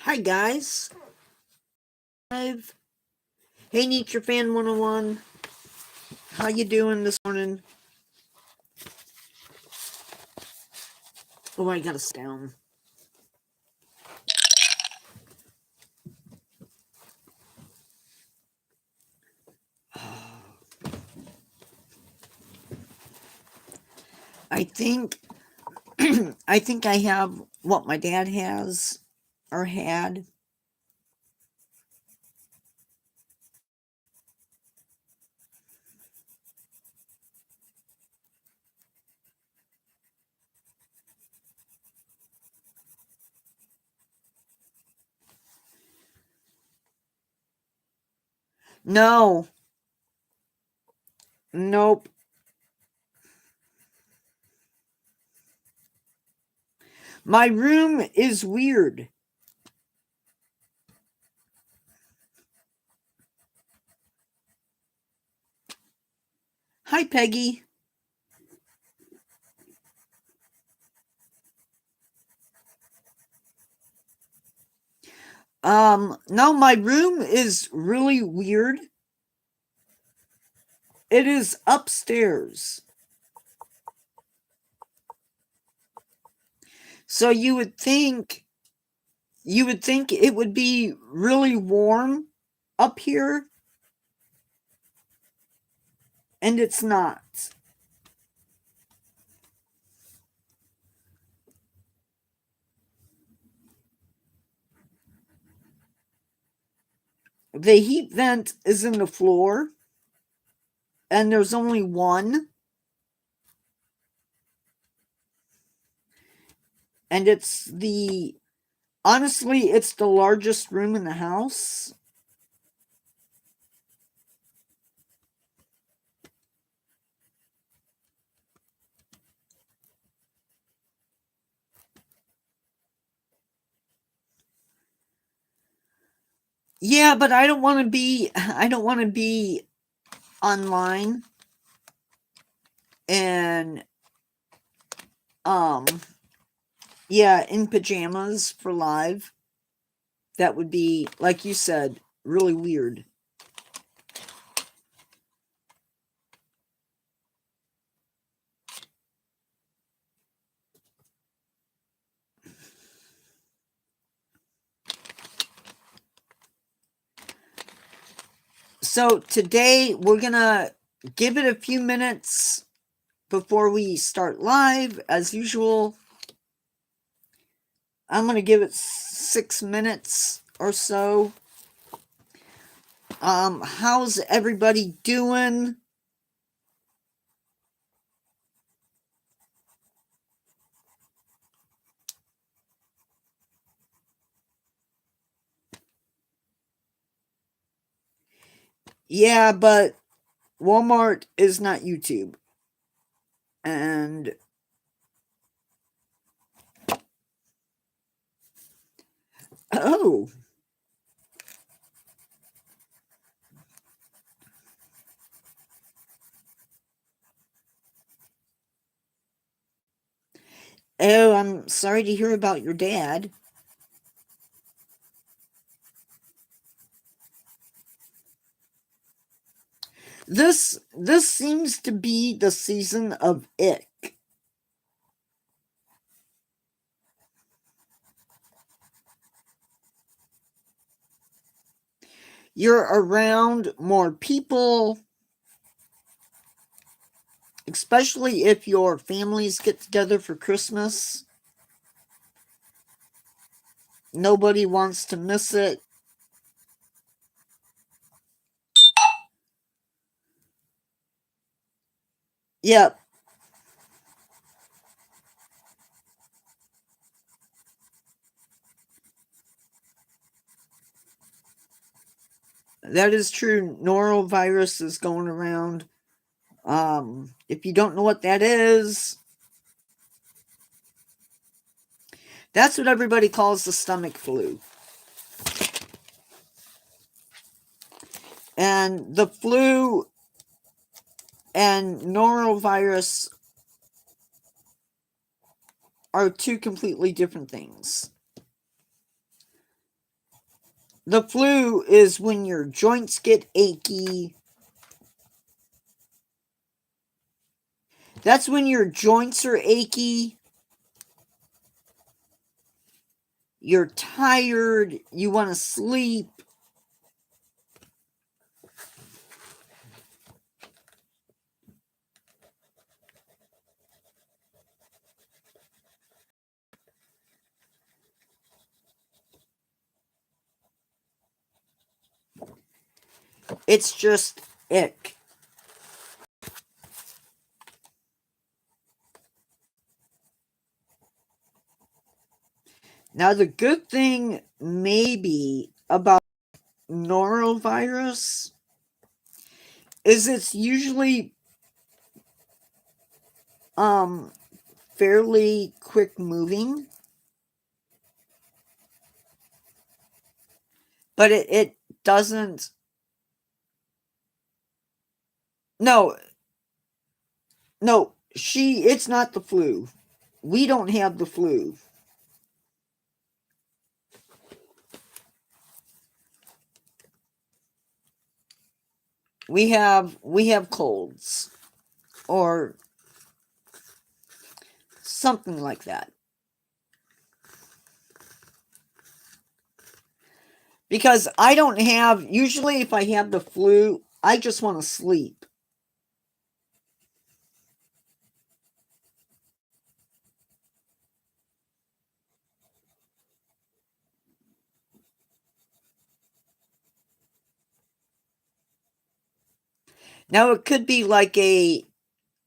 Hi guys. Live. Hey Nature Fan 101. How you doing this morning? Oh, I gotta sit down. I think I think I have what my dad has or had. No. Nope. My room is weird. Hi Peggy. No, my room is really weird. It is upstairs. So you would think it would be really warm up here, and it's not. The heat vent is in the floor, and there's only one, and it's honestly the largest room in the house. Yeah, but I don't want to be online and um yeah, in pajamas for live. That would be, like you said, really weird. So today we're gonna give it a few minutes before we start live, as usual. I'm gonna give it 6 minutes or so. How's everybody doing? Yeah, but Walmart is not YouTube. And oh, I'm sorry to hear about your dad. This seems to be the season of ick. You're around more people, especially if your families get together for Christmas. Nobody wants to miss it. Yep. That is true. Norovirus is going around. If you don't know what that is, that's what everybody calls the stomach flu. And the flu and norovirus are two completely different things. The flu is when your joints get achy. That's when your joints are achy. You're tired. You want to sleep. It's just ick. Now, the good thing maybe about norovirus is it's usually fairly quick moving, but it doesn't. No, no, it's not the flu. We don't have the flu. We have colds or something like that. Because I don't have, usually if I have the flu, I just want to sleep. Now it could be like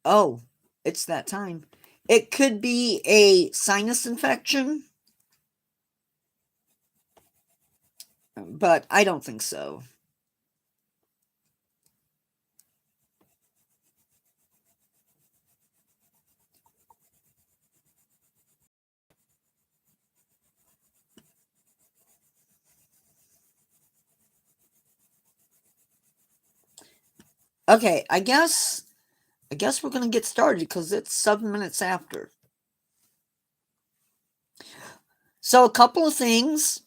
oh, it's that time. It could be a sinus infection, but I don't think so. Okay, I guess we're gonna get started because it's 7 minutes after. So a couple of things.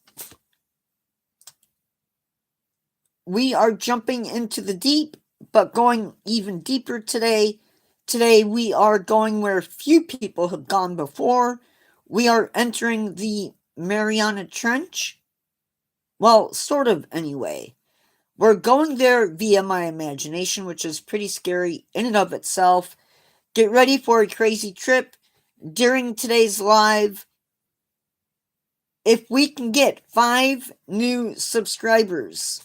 We are jumping into the deep, but going even deeper today. Today we are going where few people have gone before. We are entering the Mariana Trench. Well, sort of anyway. We're going there via my imagination, which is pretty scary in and of itself. Get ready for a crazy trip. During today's live, if we can get 5 new subscribers,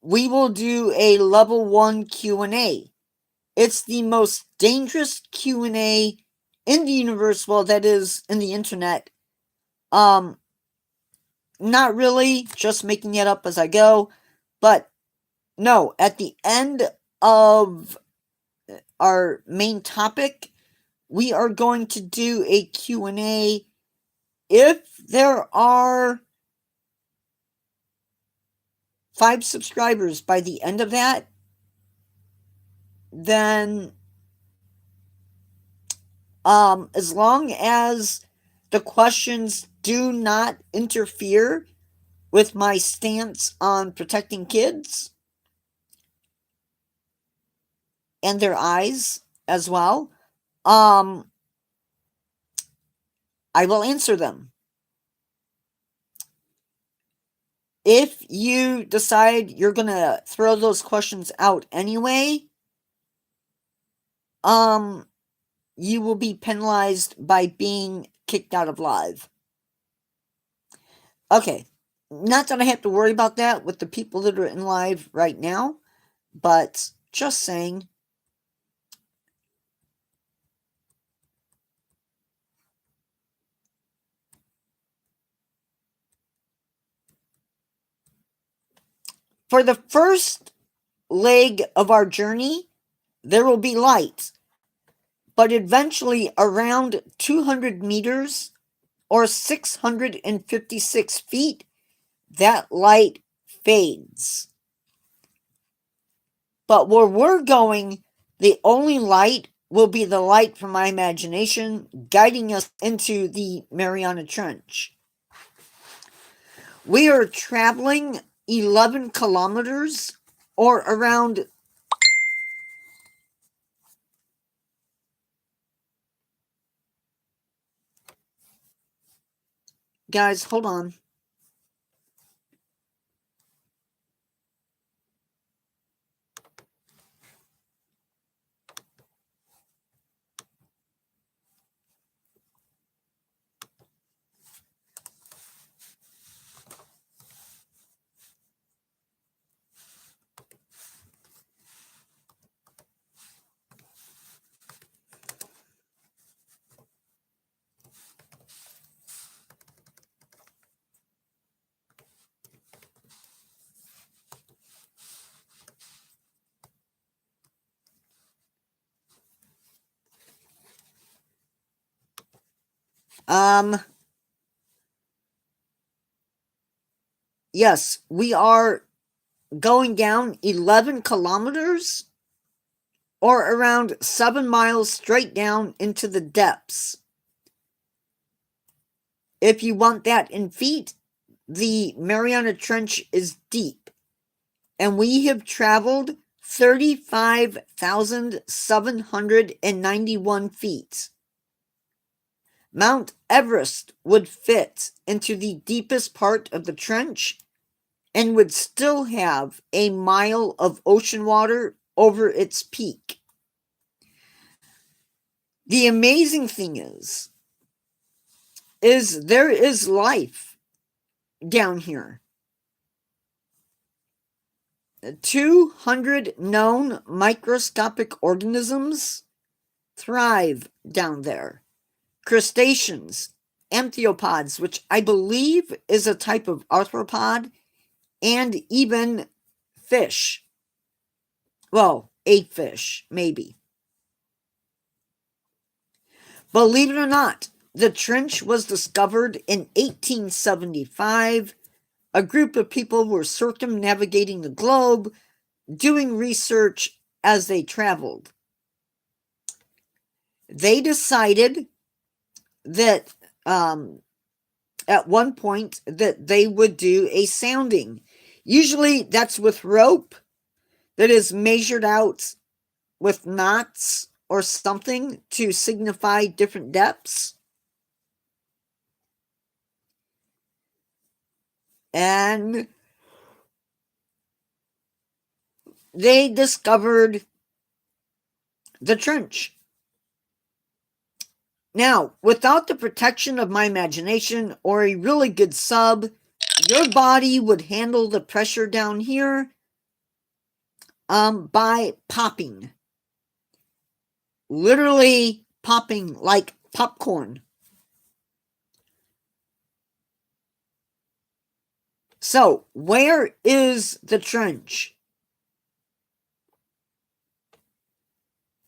we will do a level 1 Q&A. It's the most dangerous Q&A in the universe, well, that is in the internet. Not really, just making it up as I go, but no, at the end of our main topic, we are going to do a Q&A. If there are 5 subscribers by the end of that, then as long as the questions do not interfere with my stance on protecting kids and their eyes as well, I will answer them. If you decide you're going to throw those questions out anyway, you will be penalized by being kicked out of live. Okay, not that I have to worry about that with the people that are in live right now, but just saying. For the first leg of our journey, there will be light, but eventually around 200 meters or 656 feet, that light fades. But where we're going, the only light will be the light from my imagination guiding us into the Mariana Trench. We are traveling 11 kilometers or around guys, hold on. Yes, we are going down 11 kilometers or around 7 miles straight down into the depths. If you want that in feet, the Mariana Trench is deep, and we have traveled 35,791 feet. Mount Everest would fit into the deepest part of the trench and would still have a mile of ocean water over its peak. The amazing thing is there is life down here. 200 known microscopic organisms thrive down there. Crustaceans, amphipods, which I believe is a type of arthropod, and even fish. Well, a fish, maybe. Believe it or not, the trench was discovered in 1875. A group of people were circumnavigating the globe, doing research as they traveled. They decided that at one point that they would do a sounding. Usually that's with rope that is measured out with knots or something to signify different depths. And they discovered the trench. Now, without the protection of my imagination or a really good sub, your body would handle the pressure down here by popping. Literally popping like popcorn. So, where is the trench?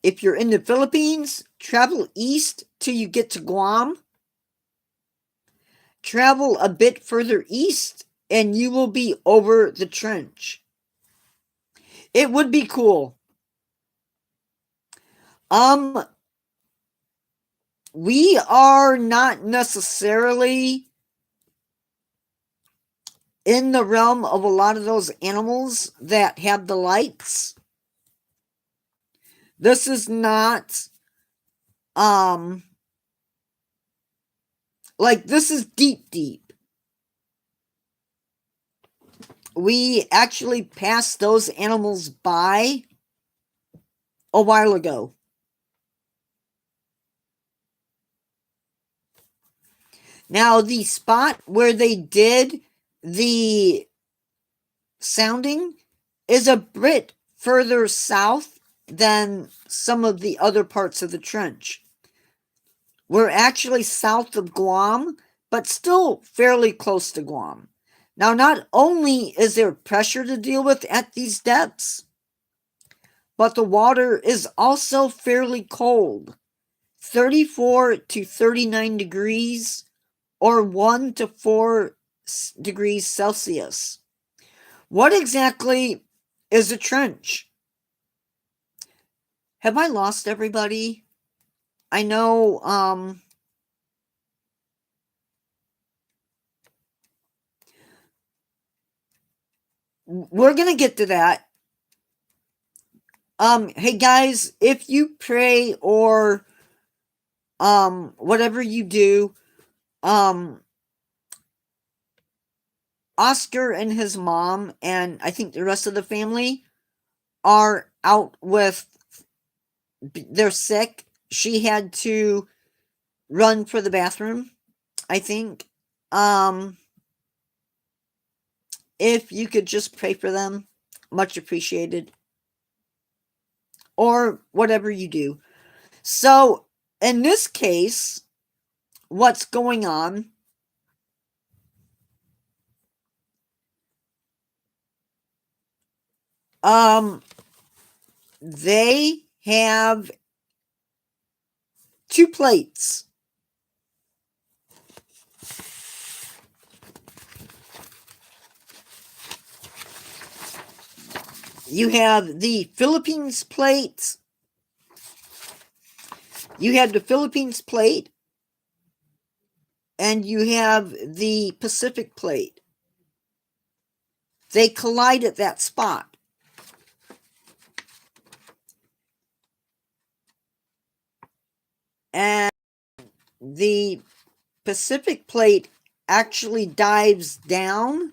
If you're in the Philippines, travel east till you get to Guam. Travel a bit further east and you will be over the trench. It would be cool. We are not necessarily in the realm of a lot of those animals that have the lights. This is not, like, this is deep, deep. We actually passed those animals by a while ago. Now, the spot where they did the sounding is a bit further south than some of the other parts of the trench. We're actually south of Guam, but still fairly close to Guam. Now, not only is there pressure to deal with at these depths, but the water is also fairly cold, 34 to 39 degrees or 1 to 4 degrees Celsius. What exactly is a trench? Have I lost everybody? I know, we're going to get to that. Hey guys, if you pray or whatever you do, Oscar and his mom and I think the rest of the family are out with, they're sick. She had to run for the bathroom, I think. If you could just pray for them, much appreciated. Or whatever you do. So, in this case, what's going on? They have 2 plates. You have the Philippines plate. You have the Philippines plate. And you have the Pacific plate. They collide at that spot. And the Pacific plate actually dives down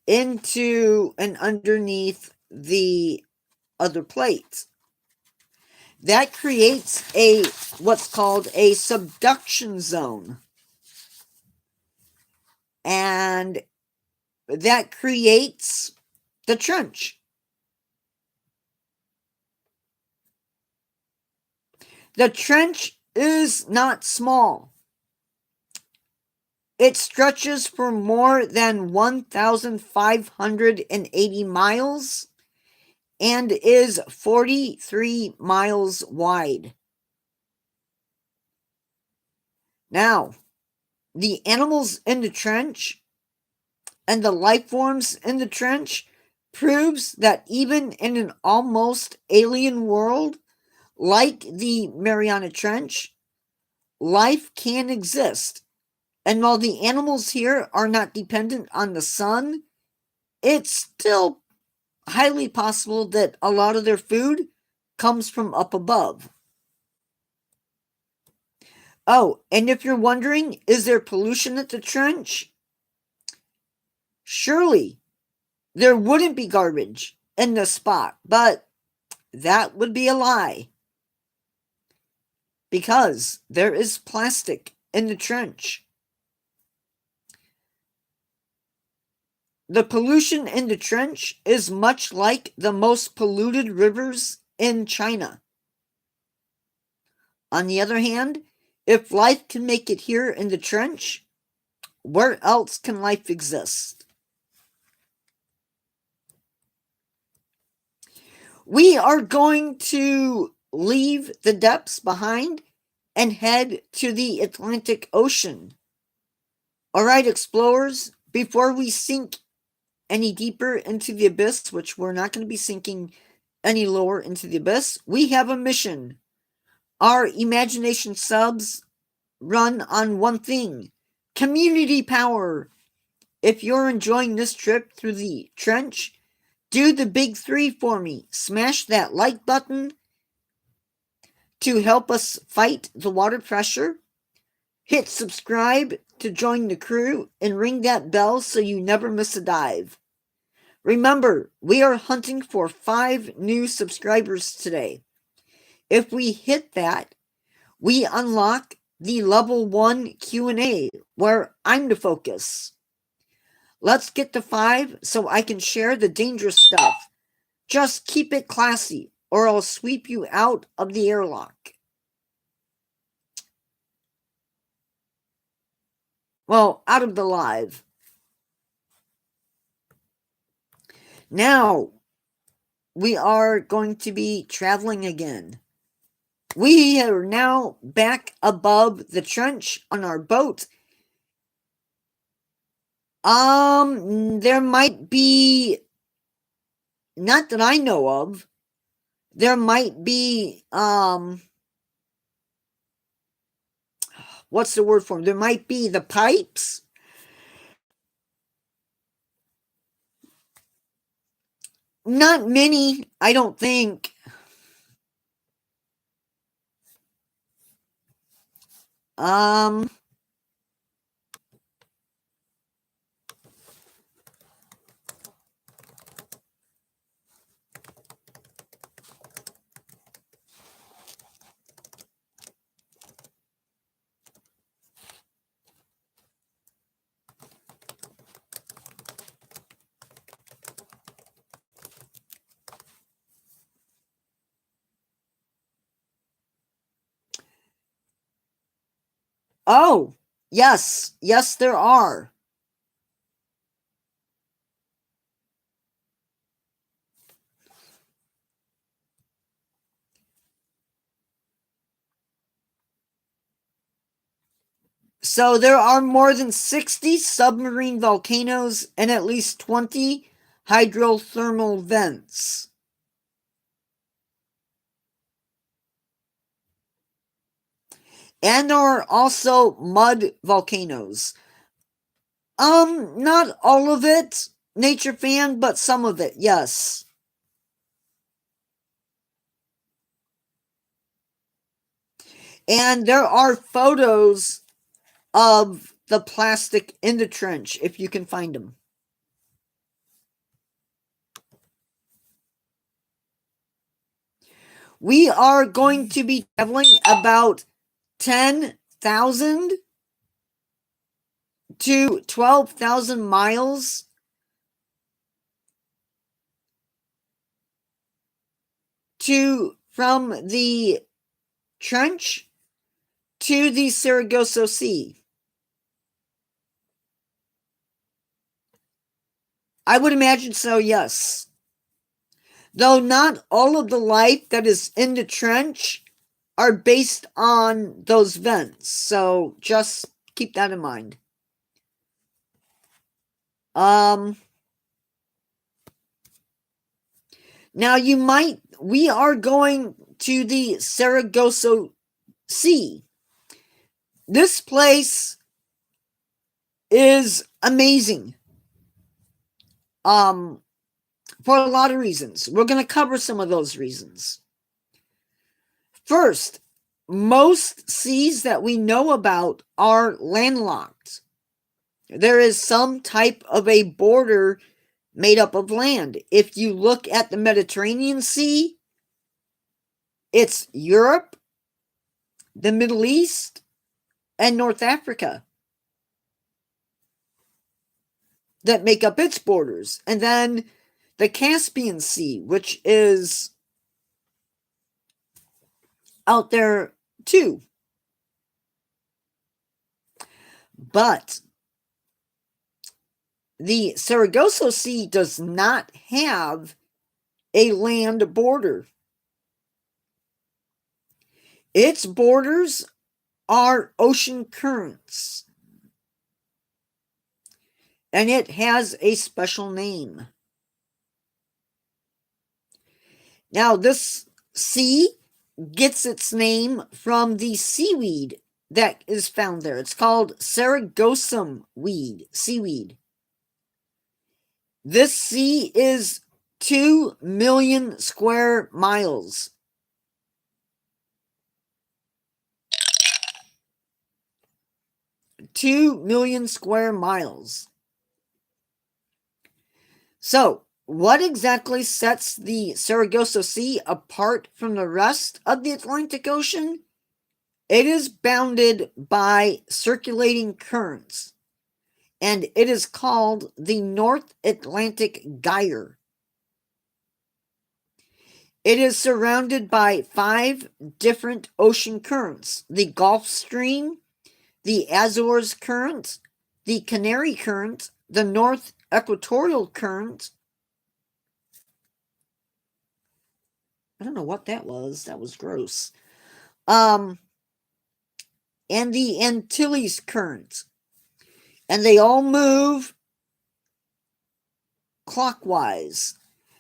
into and underneath the other plates. That creates what's called a subduction zone. And that creates the trench. The trench is not small. It stretches for more than 1,580 miles and is 43 miles wide. Now, the animals in the trench and the life forms in the trench proves that even in an almost alien world like the Mariana Trench, life can exist. And while the animals here are not dependent on the sun, it's still highly possible that a lot of their food comes from up above. Oh, and if you're wondering, is there pollution at the trench? Surely there wouldn't be garbage in this spot, but that would be a lie. Because there is plastic in the trench. The pollution in the trench is much like the most polluted rivers in China. On the other hand, if life can make it here in the trench, where else can life exist? We are going to leave the depths behind and head to the Atlantic Ocean. All right, explorers, before we sink any deeper into the abyss, which we're not going to be sinking any lower into the abyss, we have a mission. Our imagination subs run on one thing: community power. If you're enjoying this trip through the trench, do the big 3 for me. Smash that like button to help us fight the water pressure. Hit subscribe to join the crew and ring that bell so you never miss a dive. Remember, we are hunting for 5 new subscribers today. If we hit that, we unlock the level 1 Q&A where I'm the focus. Let's get to 5 so I can share the dangerous stuff. Just keep it classy or I'll sweep you out of the airlock. Well, out of the live. Now, we are going to be traveling again. We are now back above the trench on our boat. There might be, not that I know of, there might be, what's the word for them? There might be the pipes. Not many, I don't think. Um, oh, yes, yes, there are. So there are more than 60 submarine volcanoes and at least 20 hydrothermal vents. And there are also mud volcanoes. Not all of it, nature fan, but some of it, yes. And there are photos of the plastic in the trench, if you can find them. We are going to be traveling about 10,000 to 12,000 miles from the trench to the Sargasso Sea. I would imagine so, yes. Though not all of the life that is in the trench are based on those vents, so just keep that in mind. Now we are going to the Sargasso Sea. This place is amazing. For a lot of reasons. We're going to cover some of those reasons. First, most seas that we know about are landlocked. There is some type of a border made up of land. If you look at the Mediterranean Sea, it's Europe, the Middle East, and North Africa that make up its borders. And then the Caspian Sea, which is out there too. But the Sargasso Sea does not have a land border. Its borders are ocean currents. And it has a special name. Now, this sea gets its name from the seaweed that is found there. It's called Sargassum seaweed. This sea is 2 million square miles. Two million square miles. So, what exactly sets the Sargasso Sea apart from the rest of the Atlantic Ocean? It is bounded by circulating currents, and it is called the North Atlantic Gyre. It is surrounded by 5 different ocean currents: the Gulf Stream, the Azores Current, the Canary Current, the North Equatorial Current. I don't know what that was. That was gross. And the Antilles Current. And they all move clockwise.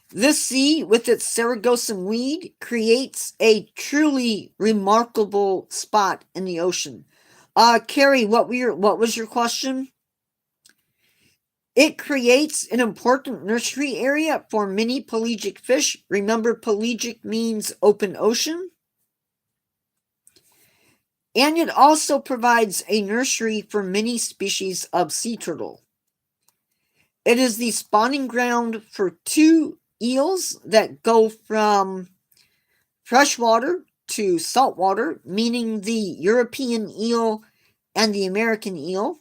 This sea, with its Sargassum weed, creates a truly remarkable spot in the ocean. Carrie, what was your question? It creates an important nursery area for many pelagic fish. Remember, pelagic means open ocean. And it also provides a nursery for many species of sea turtle. It is the spawning ground for two eels that go from freshwater to saltwater, meaning the European eel and the American eel.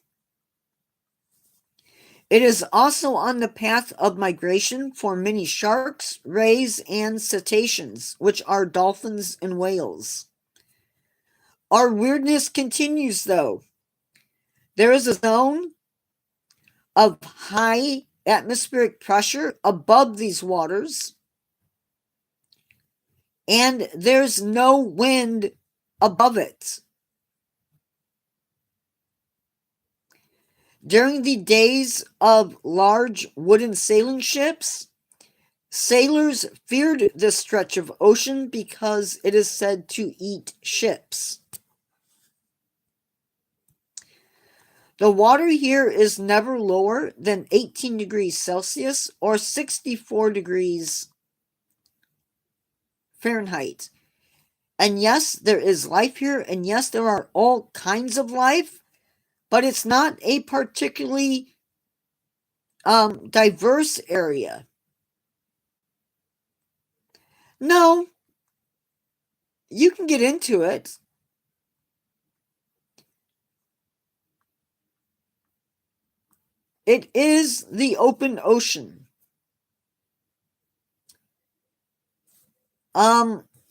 It is also on the path of migration for many sharks, rays, and cetaceans, which are dolphins and whales. Our weirdness continues, though. There is a zone of high atmospheric pressure above these waters, and there's no wind above it. During the days of large wooden sailing ships, sailors feared this stretch of ocean because it is said to eat ships. The water here is never lower than 18 degrees Celsius or 64 degrees Fahrenheit. And yes, there is life here, and yes, there are all kinds of life, but it's not a particularly diverse area. No, you can get into it. It is the open ocean.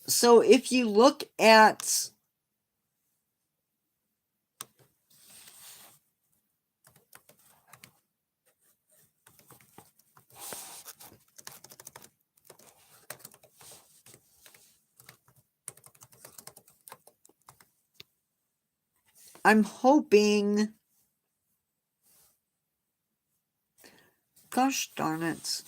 So if you look at I'm hoping, gosh darn it.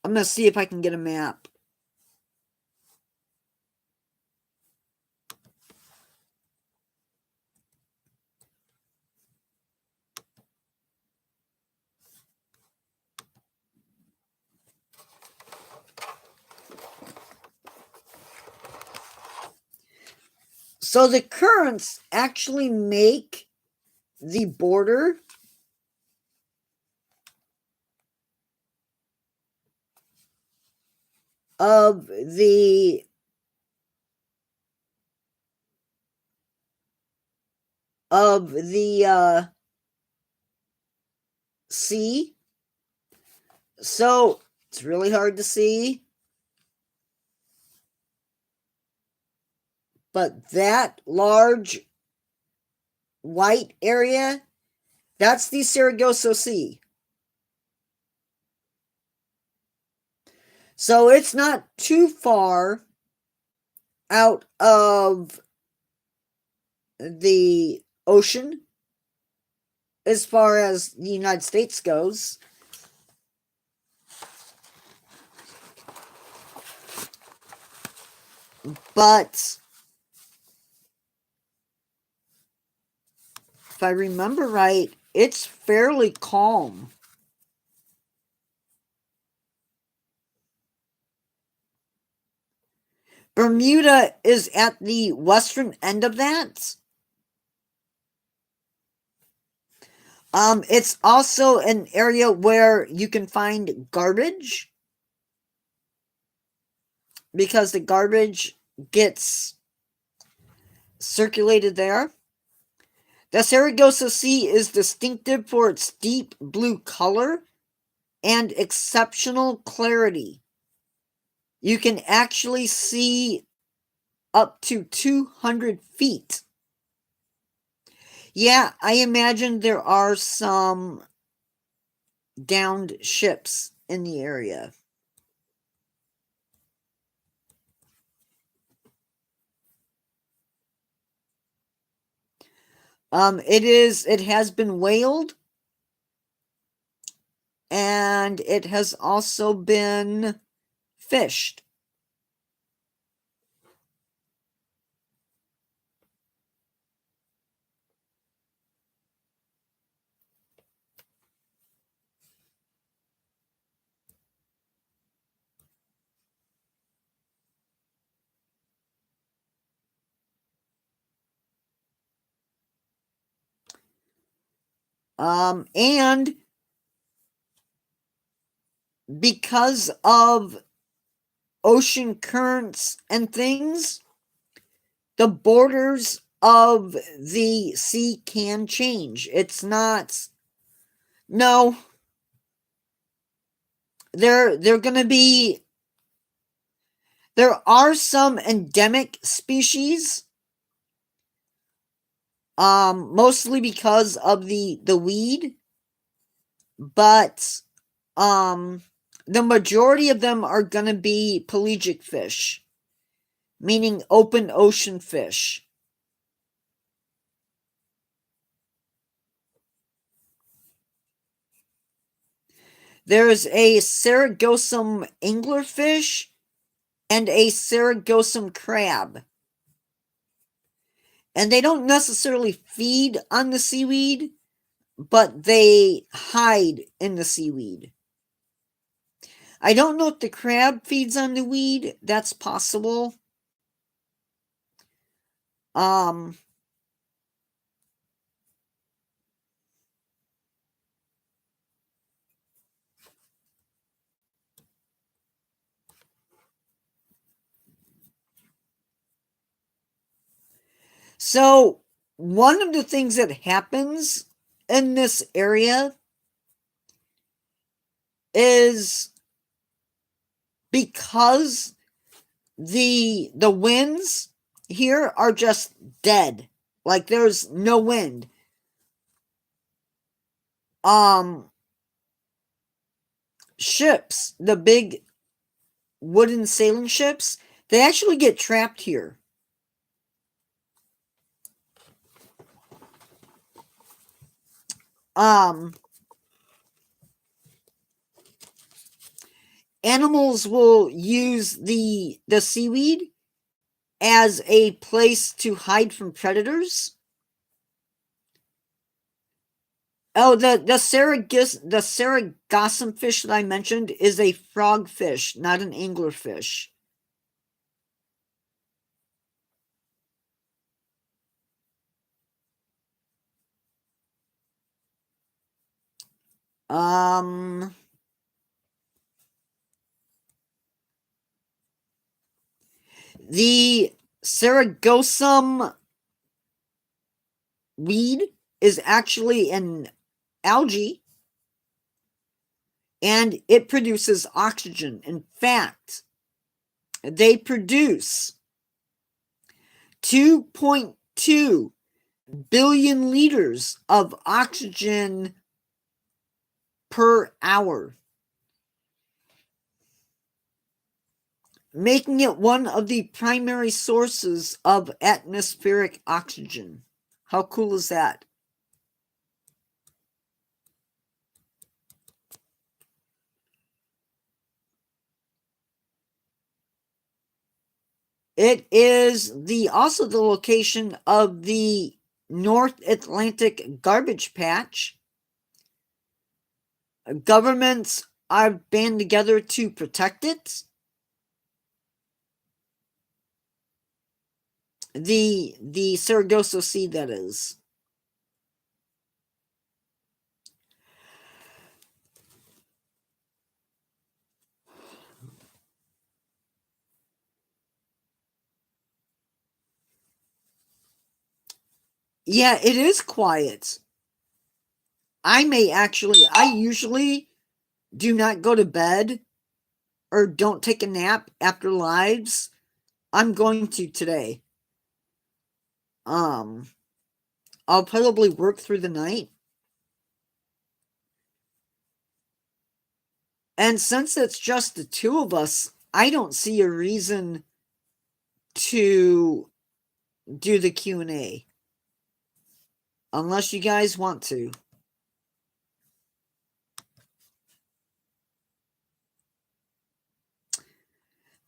I'm going to see if I can get a map. So the currents actually make the border of the sea. So it's really hard to see. But that large white area, that's the Sargasso Sea. So it's not too far out of the ocean as far as the United States goes. But if I remember right, it's fairly calm. Bermuda is at the western end of that. It's also an area where you can find garbage, because the garbage gets circulated there. The Sargasso Sea is distinctive for its deep blue color and exceptional clarity. You can actually see up to 200 feet. Yeah, I imagine there are some downed ships in the area. It has been whaled and it has also been fished. And because of ocean currents and things, the borders of the sea can change. It's not, no, they're going to be, there are some endemic species, mostly because of the weed, but the majority of them are going to be pelagic fish, meaning open ocean fish. There's a Sargassum anglerfish and a Sargassum crab. And they don't necessarily feed on the seaweed, but they hide in the seaweed. I don't know if the crab feeds on the weed. That's possible. So one of the things that happens in this area is because the winds here are just dead. Like there's no wind. Ships, the big wooden sailing ships, they actually get trapped here. Animals will use the seaweed as a place to hide from predators. Oh, the Sargassum fish that I mentioned is a frogfish, not an anglerfish. The Sargassum weed is actually an algae, and it produces oxygen. In fact, they produce 2.2 billion liters of oxygen per hour, making it one of the primary sources of atmospheric oxygen. How cool is that? It is also the location of the North Atlantic garbage patch. Governments are band together to protect it. The Sargasso Sea, that is. Yeah, it is quiet. I usually do not go to bed or don't take a nap after lives. I'm going to today. I'll probably work through the night. And since it's just the two of us, I don't see a reason to do the Q&A. Unless you guys want to.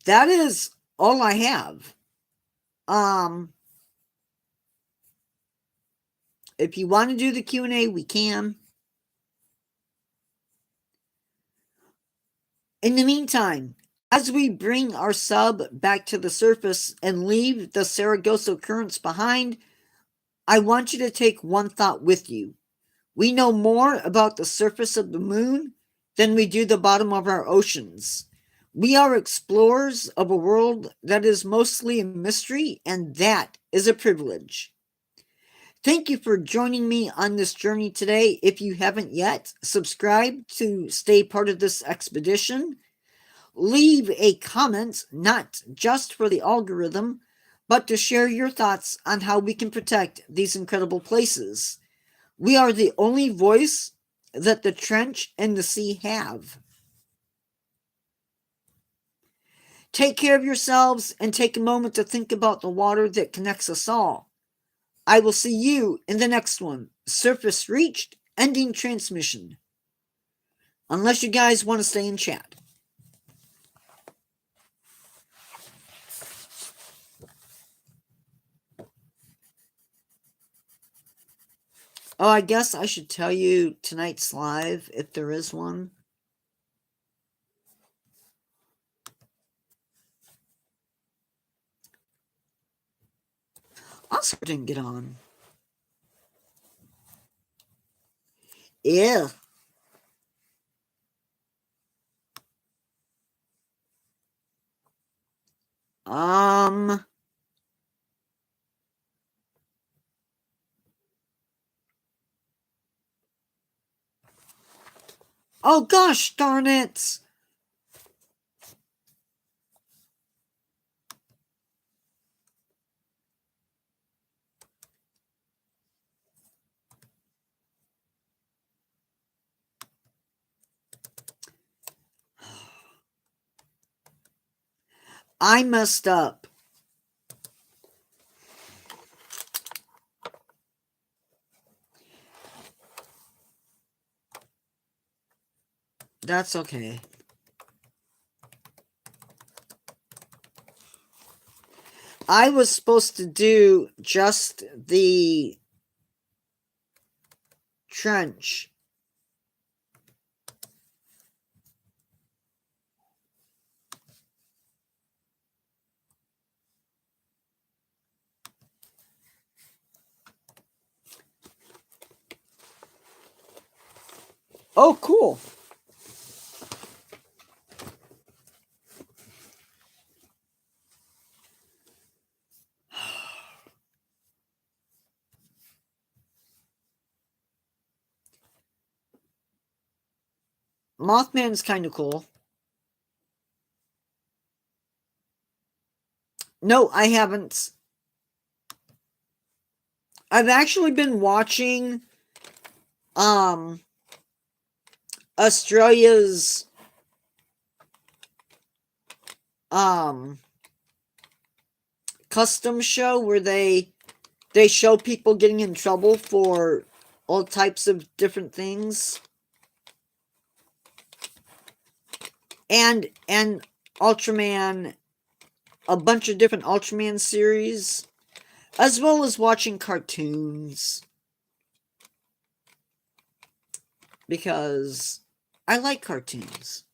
that is all I have. If you want to do the Q&A, we can. In the meantime, as we bring our sub back to the surface and leave the Sargasso currents behind, I want you to take one thought with you. We know more about the surface of the moon than we do the bottom of our oceans. We are explorers of a world that is mostly a mystery, and that is a privilege. Thank you for joining me on this journey today. If you haven't yet, subscribe to stay part of this expedition. Leave a comment, not just for the algorithm, but to share your thoughts on how we can protect these incredible places. We are the only voice that the trench and the sea have. Take care of yourselves and take a moment to think about the water that connects us all. I will see you in the next one. Surface reached, ending transmission. Unless you guys want to stay in chat. Oh, I guess I should tell you tonight's live, if there is one. Oscar didn't get on. Yeah. Oh gosh darn it. I messed up. That's okay. I was supposed to do just the trench. Oh, cool. Mothman's kind of cool. No, I haven't. I've actually been watching Australia's custom show where they show people getting in trouble for all types of different things. And Ultraman, a bunch of different Ultraman series, as well as watching cartoons. Because I like cartoons.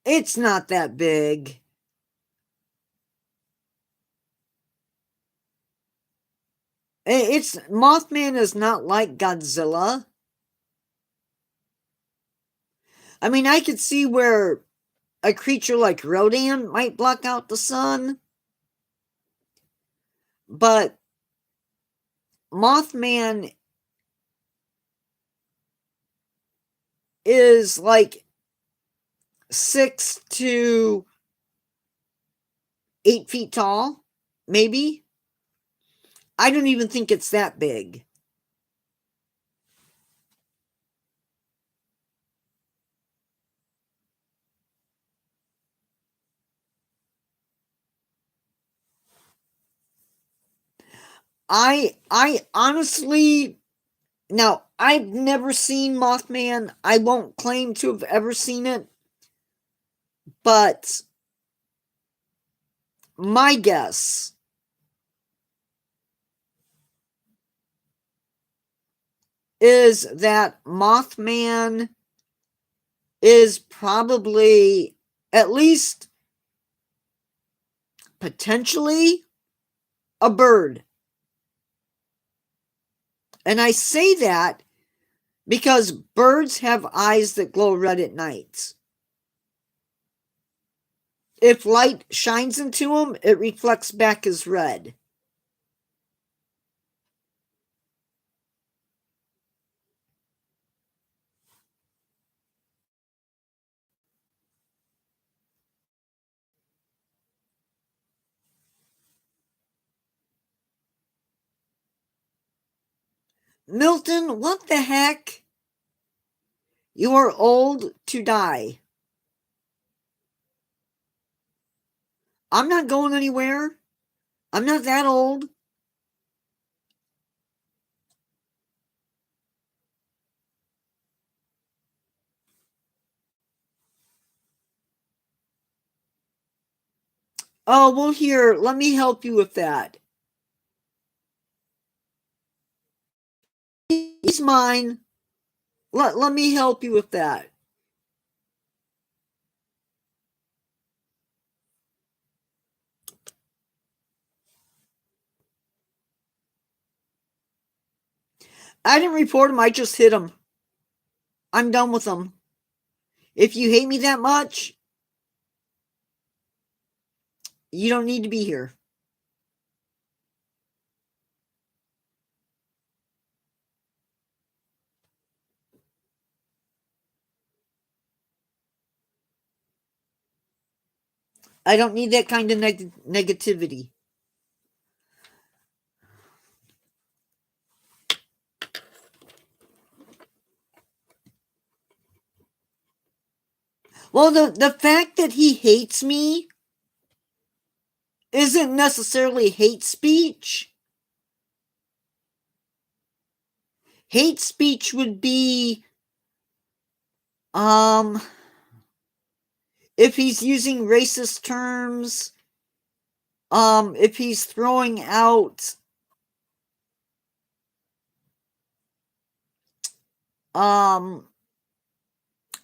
It's not that big. It's Mothman is not like Godzilla. I mean, I could see where a creature like Rodan might block out the sun, but Mothman is like 6 to 8 feet tall, maybe. I don't even think it's that big. I honestly, now I've never seen Mothman. I won't claim to have ever seen it, but my guess is that Mothman is probably, at least potentially, a bird. And I say that because birds have eyes that glow red at night. If light shines into them, it reflects back as red. Milton, what the heck? You are old to die. I'm not going anywhere. I'm not that old. Oh, well, here, let me help you with that. He's mine. Let me help you with that. I didn't report him, I just hit him. I'm done with him. If you hate me that much, you don't need to be here. I don't need that kind of negativity. Well, the fact that he hates me isn't necessarily hate speech. Hate speech would be, if he's using racist terms, if he's throwing out,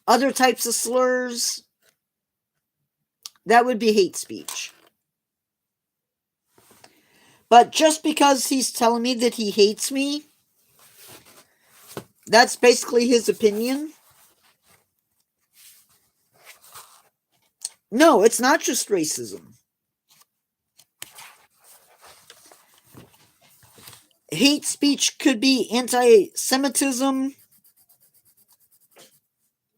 other types of slurs, that would be hate speech. But just because he's telling me that he hates me, that's basically his opinion. No, it's not just racism. Hate speech could be anti-Semitism,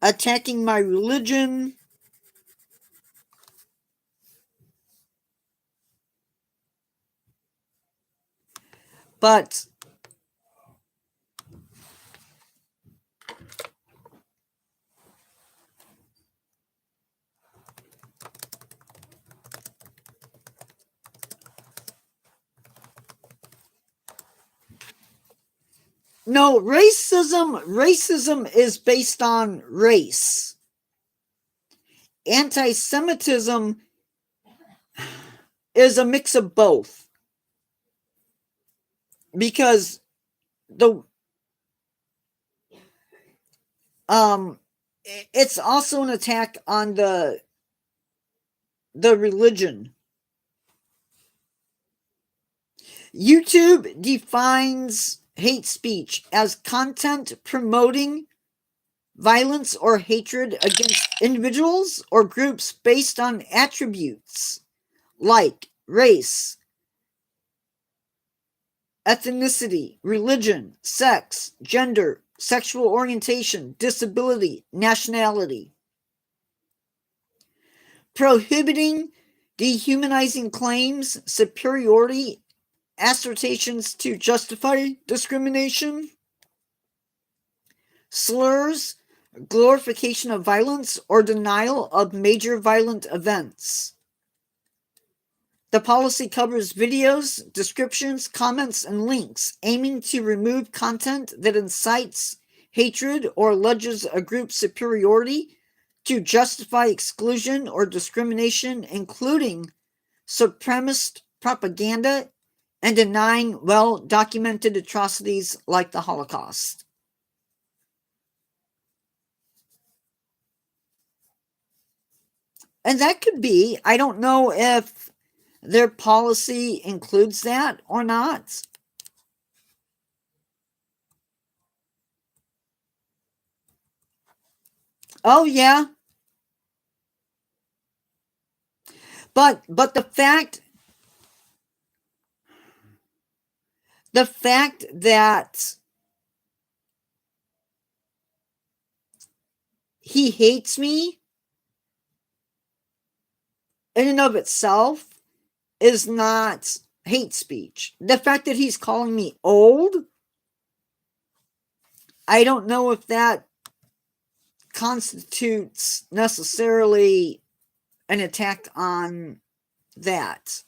attacking my religion, but no, racism is based on race. Anti-Semitism is a mix of both. Because it's also an attack on the religion. YouTube defines hate speech as content promoting violence or hatred against individuals or groups based on attributes like race, ethnicity, religion, sex, gender, sexual orientation, disability, nationality. Prohibiting dehumanizing claims, superiority, assertions to justify discrimination, slurs, glorification of violence, or denial of major violent events. The policy covers videos, descriptions, comments, and links, aiming to remove content that incites hatred or alleges a group's superiority to justify exclusion or discrimination, including supremacist propaganda and denying well-documented atrocities like the Holocaust. And that could be. I don't know if their policy includes that or not. Oh yeah, but the fact that he hates me in and of itself is not hate speech. The fact that he's calling me old, I don't know if that constitutes necessarily an attack on that.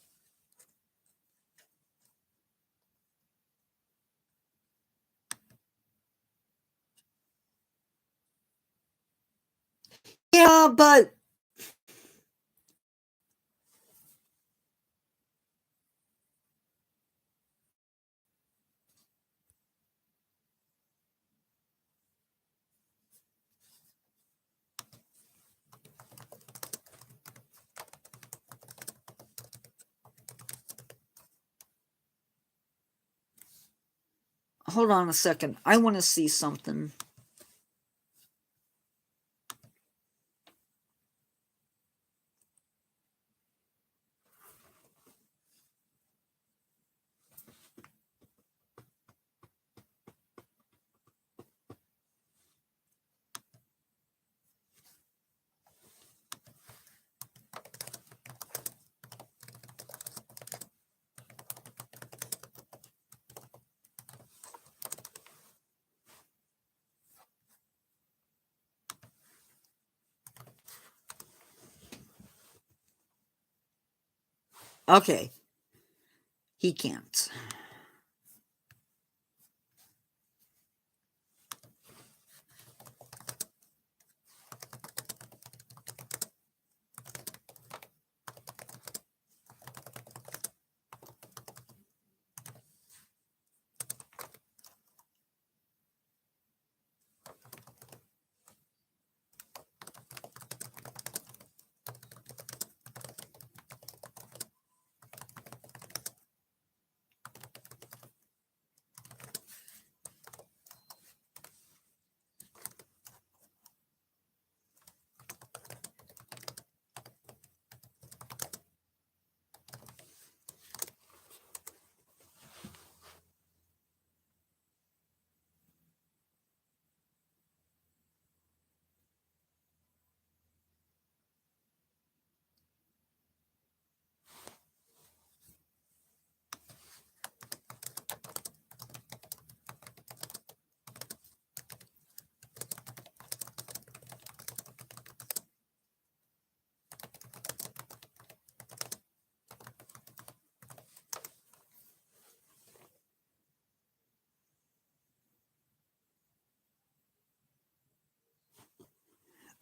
Yeah, but hold on a second. I want to see something. Okay, he can't.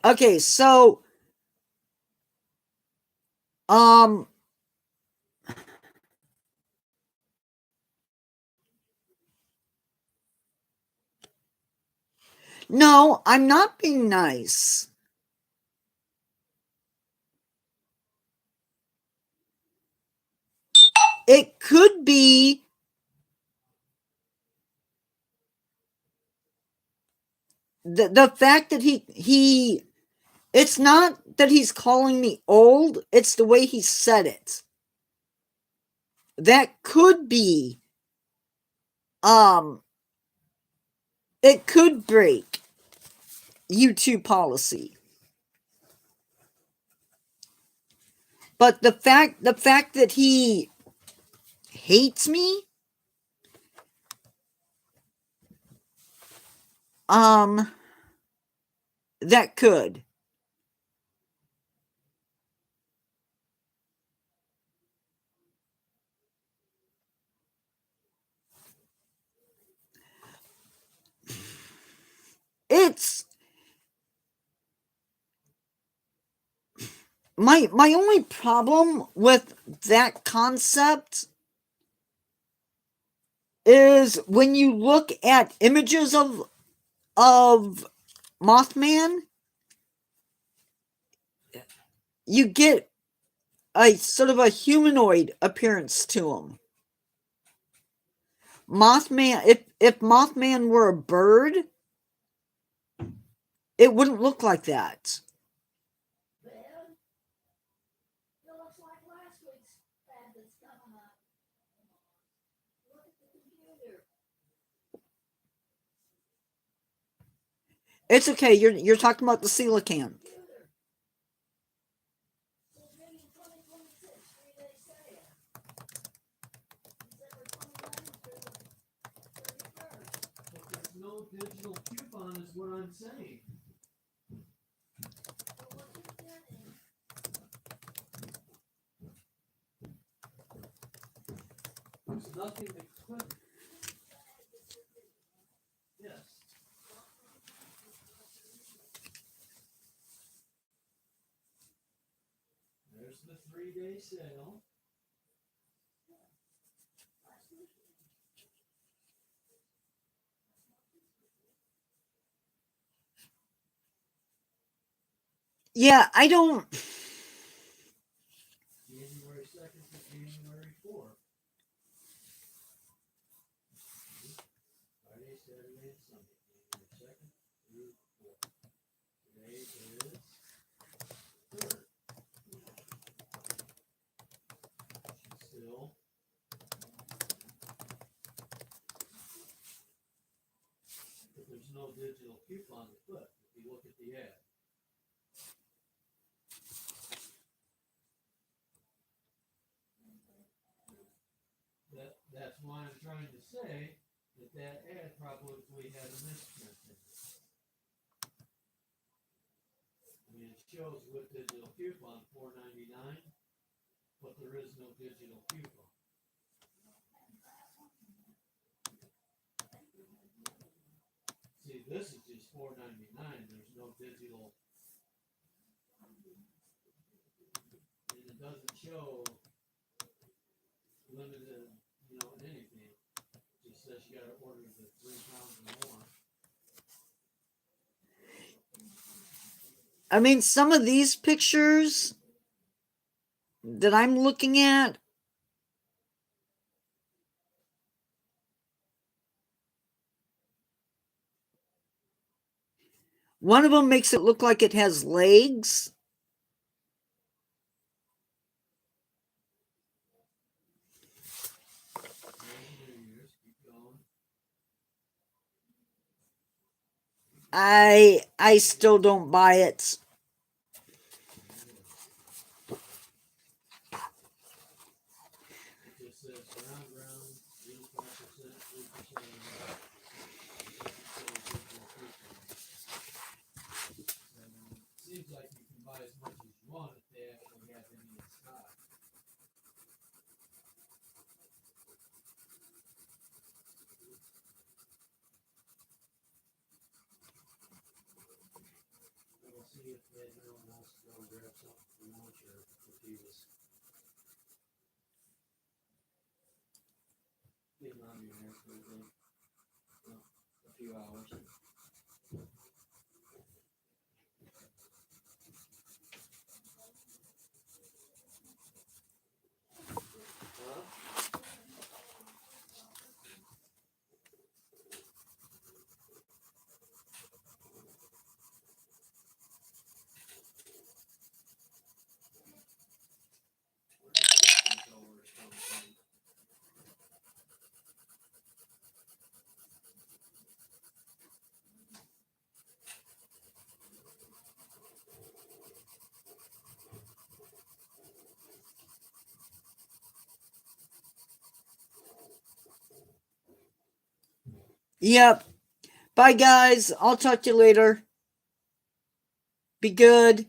Okay, so um no, I'm not being nice. It could be the fact that he it's not that he's calling me old, it's the way he said it. That could be um it could break YouTube policy. But the fact that he hates me, um that could. my only problem with that concept is when you look at images of Mothman, you get a sort of a humanoid appearance to him. Mothman, if Mothman were a bird, it wouldn't look like that. It's okay. You're talking about the coelacanth. But there's no digital coupon, is what I'm saying. There's nothing to click. Yes. There's the 3-day sale. Yeah, I don't. January 2nd to January 4th. Friday, Saturday, and Sunday. January 2nd through 4th. Today is 3rd. Still. But there's no digital coupon to put if you look at the ad. That's why I'm trying to say that ad probably had a misprint in it. I mean, it shows with digital coupon $4.99, but there is no digital coupon. See, this is just $4.99. There's no digital, and it doesn't show limited, anything. It just says you got to order the 3 pounds or more. I mean, some of these pictures that I'm looking at, one of them makes it look like it has legs. I still don't buy it. It just says ground, 85%, 3%. Seems like you can buy as much as you want if they actually have any in stock. We'll see if anyone wants to go and grab something for lunch or if he was getting on your hair for a few hours. Yep. Bye, guys. I'll talk to you later. Be good.